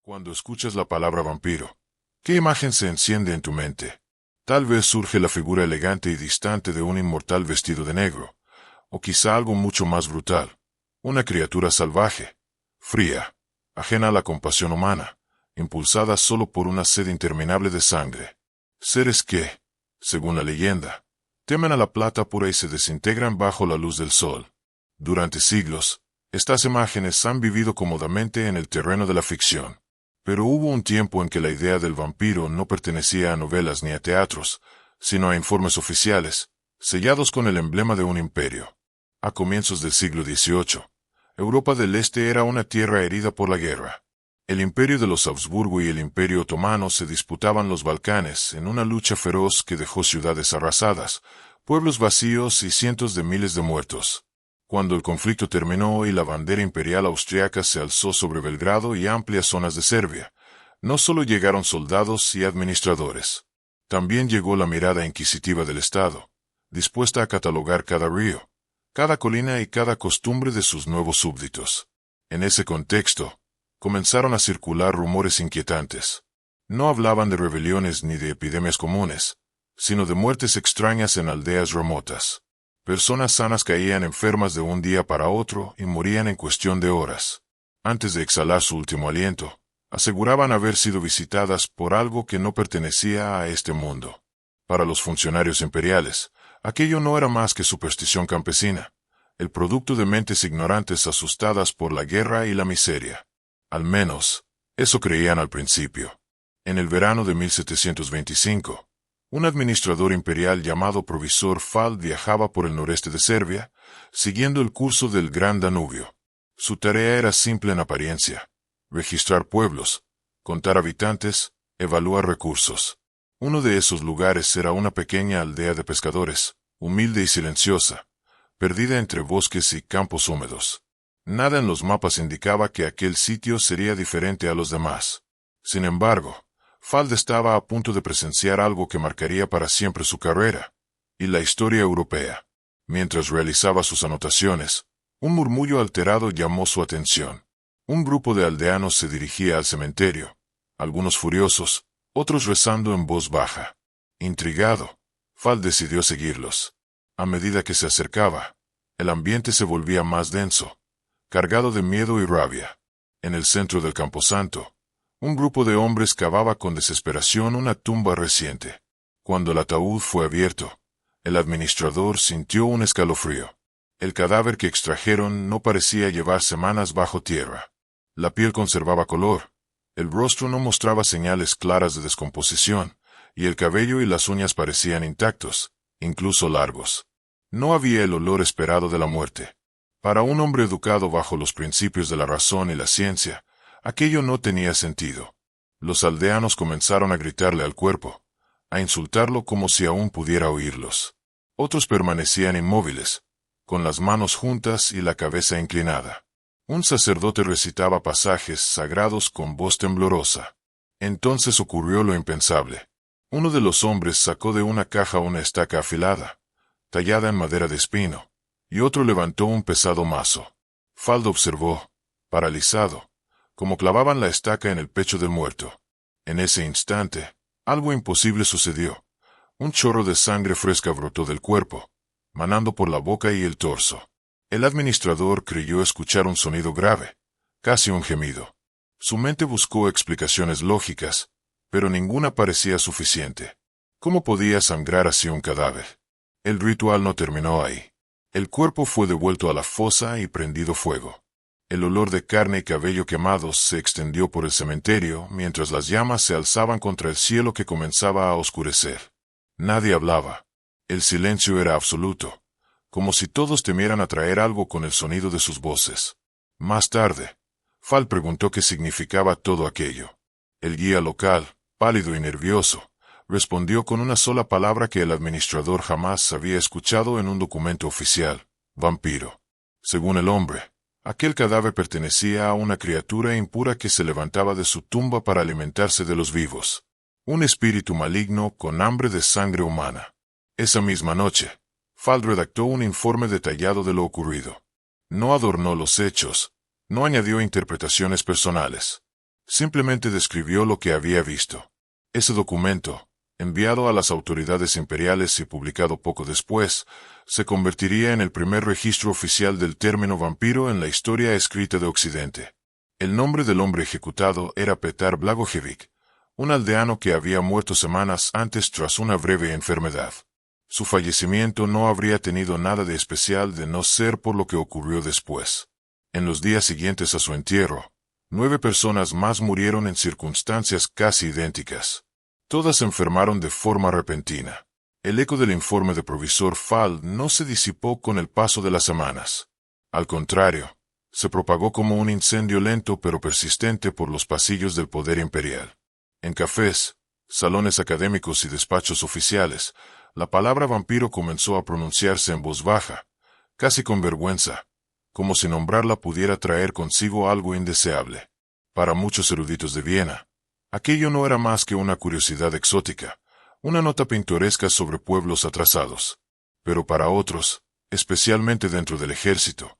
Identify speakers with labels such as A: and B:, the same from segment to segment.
A: Cuando escuchas la palabra vampiro, ¿qué imagen se enciende en tu mente? Tal vez surge la figura elegante y distante de un inmortal vestido de negro, o quizá algo mucho más brutal, una criatura salvaje, fría, ajena a la compasión humana, impulsada solo por una sed interminable de sangre. Seres que, según la leyenda, temen a la plata pura y se desintegran bajo la luz del sol. Durante siglos, estas imágenes han vivido cómodamente en el terreno de la ficción. Pero hubo un tiempo en que la idea del vampiro no pertenecía a novelas ni a teatros, sino a informes oficiales, sellados con el emblema de un imperio. A comienzos del siglo XVIII, Europa del Este era una tierra herida por la guerra. El imperio de los Habsburgo y el imperio otomano se disputaban los Balcanes en una lucha feroz que dejó ciudades arrasadas, pueblos vacíos y cientos de miles de muertos. Cuando el conflicto terminó y la bandera imperial austriaca se alzó sobre Belgrado y amplias zonas de Serbia, no solo llegaron soldados y administradores. También llegó la mirada inquisitiva del Estado, dispuesta a catalogar cada río, cada colina y cada costumbre de sus nuevos súbditos. En ese contexto, comenzaron a circular rumores inquietantes. No hablaban de rebeliones ni de epidemias comunes, sino de muertes extrañas en aldeas remotas. Personas sanas caían enfermas de un día para otro y morían en cuestión de horas. Antes de exhalar su último aliento, aseguraban haber sido visitadas por algo que no pertenecía a este mundo. Para los funcionarios imperiales, aquello no era más que superstición campesina, el producto de mentes ignorantes asustadas por la guerra y la miseria. Al menos, eso creían al principio. En el verano de 1725, un administrador imperial llamado Provisor Fal viajaba por el noreste de Serbia, siguiendo el curso del Gran Danubio. Su tarea era simple en apariencia: registrar pueblos, contar habitantes, evaluar recursos. Uno de esos lugares era una pequeña aldea de pescadores, humilde y silenciosa, perdida entre bosques y campos húmedos. Nada en los mapas indicaba que aquel sitio sería diferente a los demás. Sin embargo, Fald estaba a punto de presenciar algo que marcaría para siempre su carrera y la historia europea. Mientras realizaba sus anotaciones, un murmullo alterado llamó su atención. Un grupo de aldeanos se dirigía al cementerio, algunos furiosos, otros rezando en voz baja. Intrigado, Fald decidió seguirlos. A medida que se acercaba, el ambiente se volvía más denso, cargado de miedo y rabia. En el centro del camposanto, un grupo de hombres cavaba con desesperación una tumba reciente. Cuando el ataúd fue abierto, el administrador sintió un escalofrío. El cadáver que extrajeron no parecía llevar semanas bajo tierra. La piel conservaba color, el rostro no mostraba señales claras de descomposición, y el cabello y las uñas parecían intactos, incluso largos. No había el olor esperado de la muerte. Para un hombre educado bajo los principios de la razón y la ciencia, aquello no tenía sentido. Los aldeanos comenzaron a gritarle al cuerpo, a insultarlo como si aún pudiera oírlos. Otros permanecían inmóviles, con las manos juntas y la cabeza inclinada. Un sacerdote recitaba pasajes sagrados con voz temblorosa. Entonces ocurrió lo impensable. Uno de los hombres sacó de una caja una estaca afilada, tallada en madera de espino, y otro levantó un pesado mazo. Fald observó, paralizado, cómo clavaban la estaca en el pecho del muerto. En ese instante, algo imposible sucedió. Un chorro de sangre fresca brotó del cuerpo, manando por la boca y el torso. El administrador creyó escuchar un sonido grave, casi un gemido. Su mente buscó explicaciones lógicas, pero ninguna parecía suficiente. ¿Cómo podía sangrar así un cadáver? El ritual no terminó ahí. El cuerpo fue devuelto a la fosa y prendido fuego. El olor de carne y cabello quemados se extendió por el cementerio mientras las llamas se alzaban contra el cielo que comenzaba a oscurecer. Nadie hablaba. El silencio era absoluto, como si todos temieran atraer algo con el sonido de sus voces. Más tarde, Fal preguntó qué significaba todo aquello. El guía local, pálido y nervioso, respondió con una sola palabra que el administrador jamás había escuchado en un documento oficial: vampiro. Según el hombre, aquel cadáver pertenecía a una criatura impura que se levantaba de su tumba para alimentarse de los vivos. Un espíritu maligno con hambre de sangre humana. Esa misma noche, Fald redactó un informe detallado de lo ocurrido. No adornó los hechos, no añadió interpretaciones personales. Simplemente describió lo que había visto. Ese documento, enviado a las autoridades imperiales y publicado poco después, se convertiría en el primer registro oficial del término vampiro en la historia escrita de Occidente. El nombre del hombre ejecutado era Petar Blagojevic, un aldeano que había muerto semanas antes tras una breve enfermedad. Su fallecimiento no habría tenido nada de especial de no ser por lo que ocurrió después. En los días siguientes a su entierro, 9 personas más murieron en circunstancias casi idénticas. Todas se enfermaron de forma repentina. El eco del informe de provisor Fall no se disipó con el paso de las semanas. Al contrario, se propagó como un incendio lento pero persistente por los pasillos del poder imperial. En cafés, salones académicos y despachos oficiales, la palabra vampiro comenzó a pronunciarse en voz baja, casi con vergüenza, como si nombrarla pudiera traer consigo algo indeseable. Para muchos eruditos de Viena, aquello no era más que una curiosidad exótica, una nota pintoresca sobre pueblos atrasados. Pero para otros, especialmente dentro del ejército,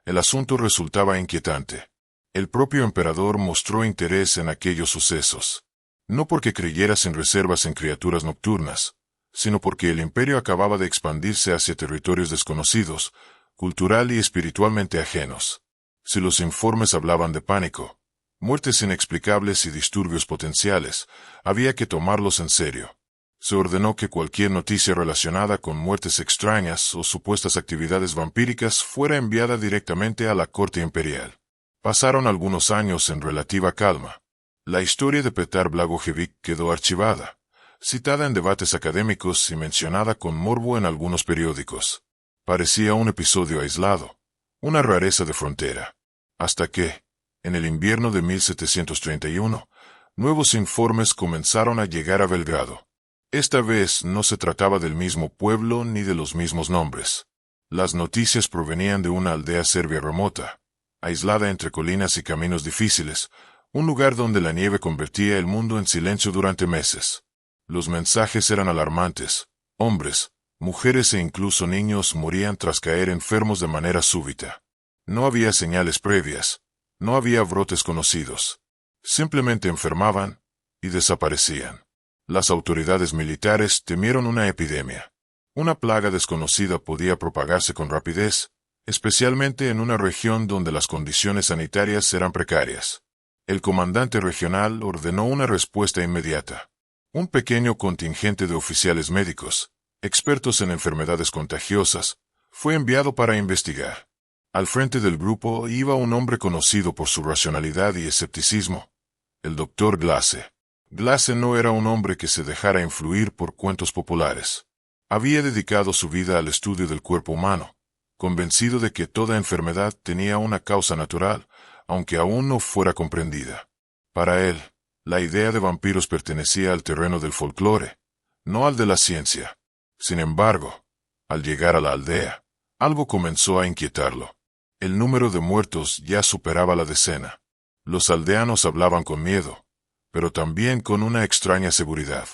A: el asunto resultaba inquietante. El propio emperador mostró interés en aquellos sucesos. No porque creyera sin reservas en criaturas nocturnas, sino porque el imperio acababa de expandirse hacia territorios desconocidos, cultural y espiritualmente ajenos. Si los informes hablaban de pánico, muertes inexplicables y disturbios potenciales, había que tomarlos en serio. Se ordenó que cualquier noticia relacionada con muertes extrañas o supuestas actividades vampíricas fuera enviada directamente a la corte imperial. Pasaron algunos años en relativa calma. La historia de Petar Blagojevic quedó archivada, citada en debates académicos y mencionada con morbo en algunos periódicos. Parecía un episodio aislado, una rareza de frontera. Hasta que, en el invierno de 1731, nuevos informes comenzaron a llegar a Belgrado. Esta vez no se trataba del mismo pueblo ni de los mismos nombres. Las noticias provenían de una aldea serbia remota, aislada entre colinas y caminos difíciles, un lugar donde la nieve convertía el mundo en silencio durante meses. Los mensajes eran alarmantes. Hombres, mujeres e incluso niños morían tras caer enfermos de manera súbita. No había señales previas, no había brotes conocidos. Simplemente enfermaban y desaparecían. Las autoridades militares temieron una epidemia. Una plaga desconocida podía propagarse con rapidez, especialmente en una región donde las condiciones sanitarias eran precarias. El comandante regional ordenó una respuesta inmediata. Un pequeño contingente de oficiales médicos, expertos en enfermedades contagiosas, fue enviado para investigar. Al frente del grupo iba un hombre conocido por su racionalidad y escepticismo, el Dr. Glasse. Glasse no era un hombre que se dejara influir por cuentos populares. Había dedicado su vida al estudio del cuerpo humano, convencido de que toda enfermedad tenía una causa natural, aunque aún no fuera comprendida. Para él, la idea de vampiros pertenecía al terreno del folclore, no al de la ciencia. Sin embargo, al llegar a la aldea, algo comenzó a inquietarlo. El número de muertos ya superaba la decena. Los aldeanos hablaban con miedo, pero también con una extraña seguridad.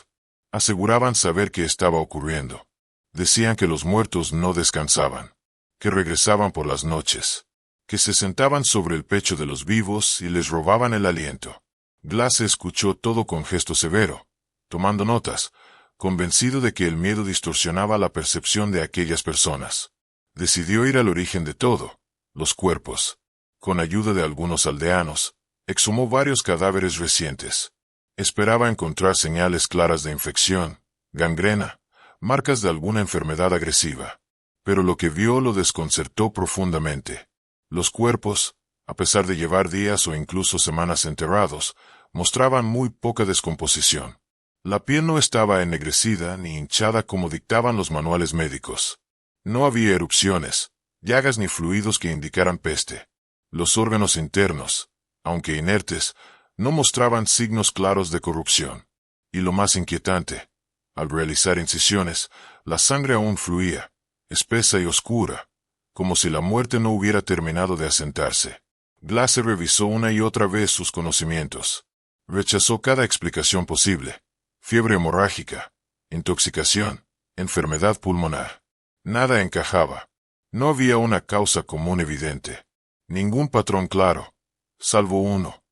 A: Aseguraban saber qué estaba ocurriendo. Decían que los muertos no descansaban, que regresaban por las noches, que se sentaban sobre el pecho de los vivos y les robaban el aliento. Glasse escuchó todo con gesto severo, tomando notas, convencido de que el miedo distorsionaba la percepción de aquellas personas. Decidió ir al origen de todo, los cuerpos. Con ayuda de algunos aldeanos, exhumó varios cadáveres recientes. Esperaba encontrar señales claras de infección, gangrena, marcas de alguna enfermedad agresiva. Pero lo que vio lo desconcertó profundamente. Los cuerpos, a pesar de llevar días o incluso semanas enterrados, mostraban muy poca descomposición. La piel no estaba ennegrecida ni hinchada como dictaban los manuales médicos. No había erupciones, llagas ni fluidos que indicaran peste. Los órganos internos, aunque inertes, no mostraban signos claros de corrupción. Y lo más inquietante, al realizar incisiones, la sangre aún fluía, espesa y oscura, como si la muerte no hubiera terminado de asentarse. Glasse revisó una y otra vez sus conocimientos. Rechazó cada explicación posible. Fiebre hemorrágica, intoxicación, enfermedad pulmonar. Nada encajaba. No había una causa común evidente. Ningún patrón claro, salvo uno.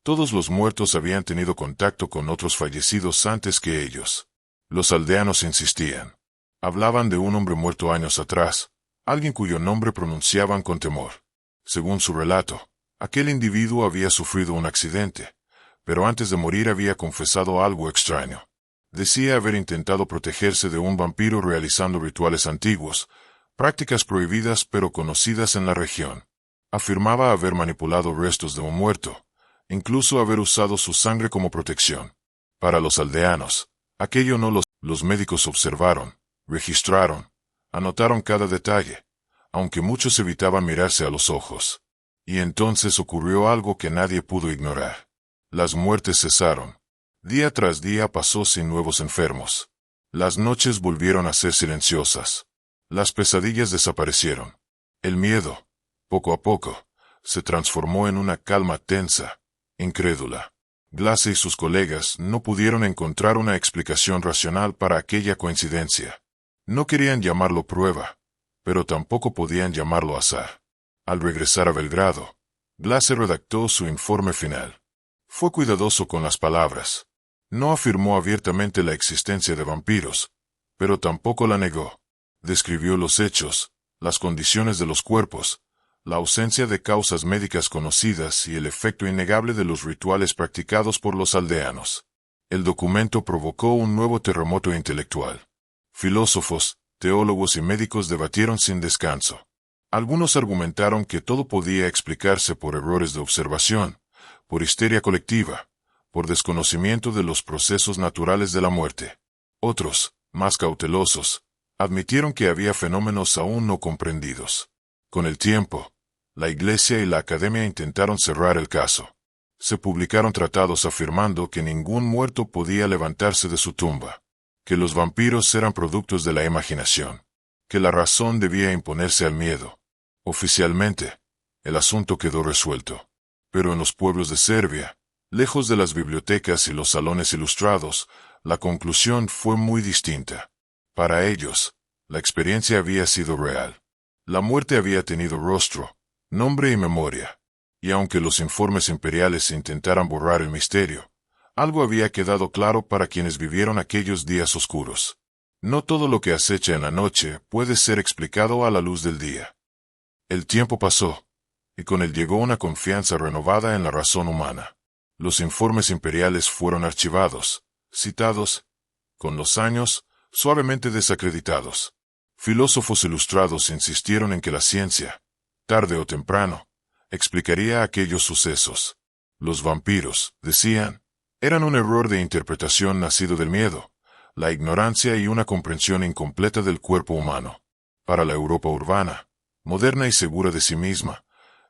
A: Todos los muertos habían tenido contacto con otros fallecidos antes que ellos. Los aldeanos insistían. Hablaban de un hombre muerto años atrás, alguien cuyo nombre pronunciaban con temor. Según su relato, aquel individuo había sufrido un accidente, pero antes de morir había confesado algo extraño. Decía haber intentado protegerse de un vampiro realizando rituales antiguos, prácticas prohibidas pero conocidas en la región. Afirmaba haber manipulado restos de un muerto, incluso haber usado su sangre como protección. Para los aldeanos, aquello no los médicos observaron, registraron, anotaron cada detalle, aunque muchos evitaban mirarse a los ojos. Y entonces ocurrió algo que nadie pudo ignorar. Las muertes cesaron. Día tras día pasó sin nuevos enfermos. Las noches volvieron a ser silenciosas. Las pesadillas desaparecieron. El miedo, poco a poco, se transformó en una calma tensa, incrédula. Glace y sus colegas no pudieron encontrar una explicación racional para aquella coincidencia. No querían llamarlo prueba, pero tampoco podían llamarlo azar. Al regresar a Belgrado, Glace redactó su informe final. Fue cuidadoso con las palabras. No afirmó abiertamente la existencia de vampiros, pero tampoco la negó. Describió los hechos, las condiciones de los cuerpos, la ausencia de causas médicas conocidas y el efecto innegable de los rituales practicados por los aldeanos. El documento provocó un nuevo terremoto intelectual. Filósofos, teólogos y médicos debatieron sin descanso. Algunos argumentaron que todo podía explicarse por errores de observación, por histeria colectiva, por desconocimiento de los procesos naturales de la muerte. Otros, más cautelosos, admitieron que había fenómenos aún no comprendidos. Con el tiempo, la Iglesia y la Academia intentaron cerrar el caso. Se publicaron tratados afirmando que ningún muerto podía levantarse de su tumba, que los vampiros eran productos de la imaginación, que la razón debía imponerse al miedo. Oficialmente, el asunto quedó resuelto. Pero en los pueblos de Serbia, lejos de las bibliotecas y los salones ilustrados, la conclusión fue muy distinta. Para ellos, la experiencia había sido real. La muerte había tenido rostro, nombre y memoria. Y aunque los informes imperiales intentaran borrar el misterio, algo había quedado claro para quienes vivieron aquellos días oscuros. No todo lo que acecha en la noche puede ser explicado a la luz del día. El tiempo pasó, y con él llegó una confianza renovada en la razón humana. Los informes imperiales fueron archivados, citados, con los años, suavemente desacreditados. Filósofos ilustrados insistieron en que la ciencia, tarde o temprano, explicaría aquellos sucesos. Los vampiros, decían, eran un error de interpretación nacido del miedo, la ignorancia y una comprensión incompleta del cuerpo humano. Para la Europa urbana, moderna y segura de sí misma,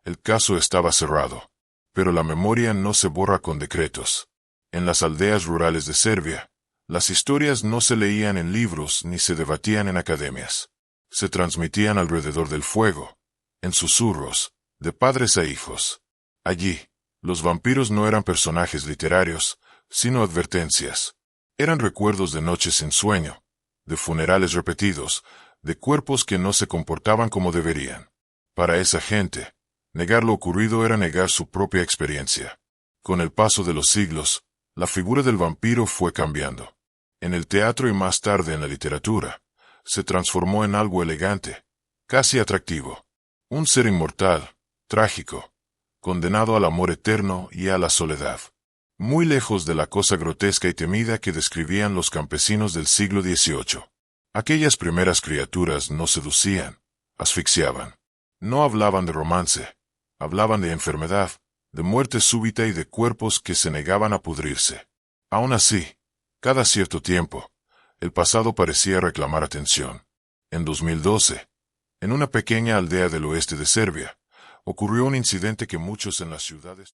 A: el caso estaba cerrado. Pero la memoria no se borra con decretos. En las aldeas rurales de Serbia, las historias no se leían en libros ni se debatían en academias. Se transmitían alrededor del fuego, en susurros, de padres a hijos. Allí, los vampiros no eran personajes literarios, sino advertencias. Eran recuerdos de noches sin sueño, de funerales repetidos, de cuerpos que no se comportaban como deberían. Para esa gente, negar lo ocurrido era negar su propia experiencia. Con el paso de los siglos, la figura del vampiro fue cambiando. En el teatro y más tarde en la literatura, se transformó en algo elegante, casi atractivo. Un ser inmortal, trágico, condenado al amor eterno y a la soledad. Muy lejos de la cosa grotesca y temida que describían los campesinos del siglo XVIII. Aquellas primeras criaturas no seducían, asfixiaban. No hablaban de romance, hablaban de enfermedad, de muerte súbita y de cuerpos que se negaban a pudrirse. Aún así, cada cierto tiempo, el pasado parecía reclamar atención. En 2012, en una pequeña aldea del oeste de Serbia, ocurrió un incidente que muchos en las ciudades